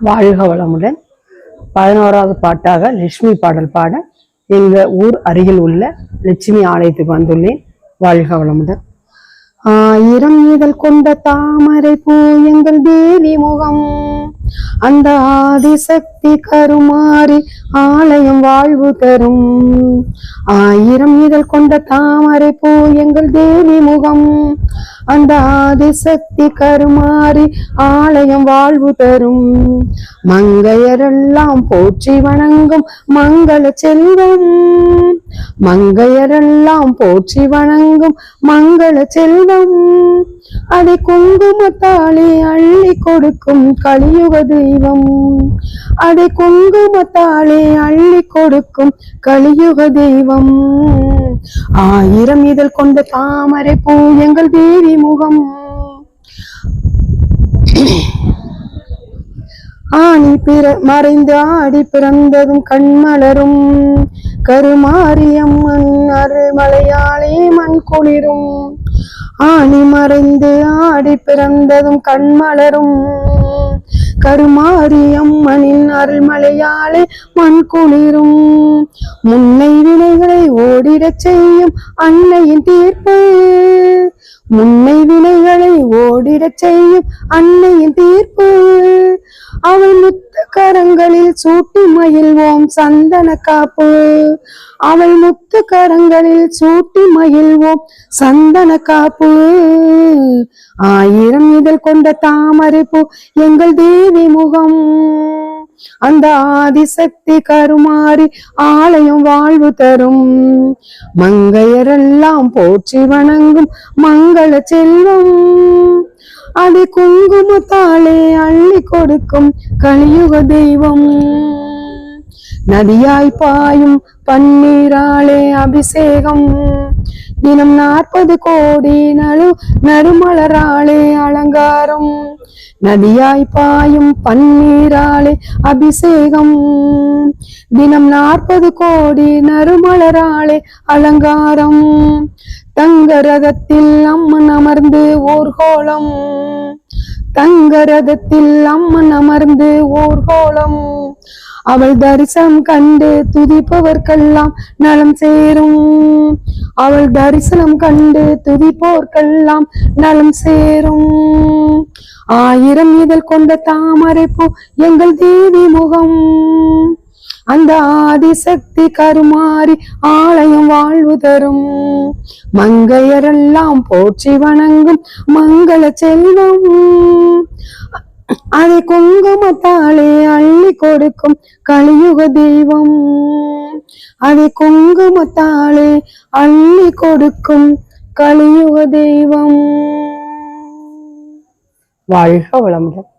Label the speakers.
Speaker 1: வாழ்க வளமுடன். 11வது பாட்டாக லட்சுமி பாடல் பாட எங்க ஊர் அருகில் உள்ள லட்சுமி ஆலயத்துக்கு வந்துள்ளேன். வாழ்க வளமுடன். ஆயிரம் இதழ் கொண்ட தாமரை பூ எங்கள் தேவி முகம், அந்த ஆதிசக்தி கருமாறி ஆலயம் வாழ்வு தரும். ஆயிரம் இதழ் கொண்ட தாமரை பூ எங்கள் தேவி முகம், அந்த ஆதிசக்தி கருமாறி ஆலயம் வாழ்வு தரும். மங்கையரெல்லாம் போற்றி வணங்கும் மங்கள செல்வம், மங்கையரெல்லாம் போற்றி வணங்கும் மங்கள செல்வம். அதை குங்குமத்தாலே அள்ளி கொடுக்கும் கலியுக தெய்வம், அதை குங்குமத்தாலே அள்ளி கொடுக்கும் கலியுக தெய்வம். ஆயிரம் இதழ் கொண்ட தாமரை பூ எங்கள் தேவி முகம், ஆணி மறைந்து ஆடி பிறந்ததும் கண்மலரும் கருமாரியம்மன் அருள்மலையாளே மண் குளிரும். ஆணி மறைந்து ஆடி பிறந்ததும் கண்மலரும் கருமாரியம்மனின் அருள்மலையாளே மண் குளிரும். முன்னை வினைகளை ஓடிடச் செய்யும் அன்னையின் தீர்ப்பு, முன்னை வினைகளை ஓடிடச் செய்யும் அன்னையின் தீர்ப்பு. அவள் முத்து கரங்களில் சூட்டி மகிழ்வோம் சந்தன காப்பு, அவள் முத்து கரங்களில் சூட்டி மகிழ்வோம் சந்தன காப்பு. ஆயிரம் இதழ் கொண்ட தாமரை பூ எங்கள் தேவி முகம், அந்த ஆதிசக்தி கருமாறி ஆலயம் வாழ்வு தரும். மங்கையரெல்லாம் போற்றி வணங்கும் மங்கள செல்வம், அதை குங்குமத்தாலே அள்ளி கொடுக்கும் கலியுக தெய்வம். நதியாய் பாயும் பன்னீராலே அபிஷேகம், தினம் 40 கோடி நறுமலராலே அலங்காரம். நதியாய் பாயும் பன்னீராலே அபிஷேகம், தினம் 40 கோடி நறுமலராலே அலங்காரம். தங்க ரதத்தில் அம்மன் அமர்ந்து ஊர்கோலம், தங்க ரதத்தில் அம்மன் அமர்ந்து ஊர்கோலம். அவள் தரிசனம் கண்டு துதிப்பவர்க்கெல்லாம் நலம் சேரும், அவள் தரிசனம் கண்டு துதிப்போர்க்கெல்லாம் நலம் சேரும். ஆயிரம் இதழ் கொண்ட தாமரை பூ எங்கள் தேவி முகம், அந்த ஆதிசக்தி கருமாறி ஆலயம் வாழ்வு தரும். மங்கையரெல்லாம் போற்றி வணங்கும் மங்கள செல்வம், அதை குங்குமத்தாலே அள்ளி கொடுக்கும் கலியுக தெய்வம், அதை குங்குமத்தாலே அள்ளி கொடுக்கும் கலியுக தெய்வம். வாழ்க வளமுடன்.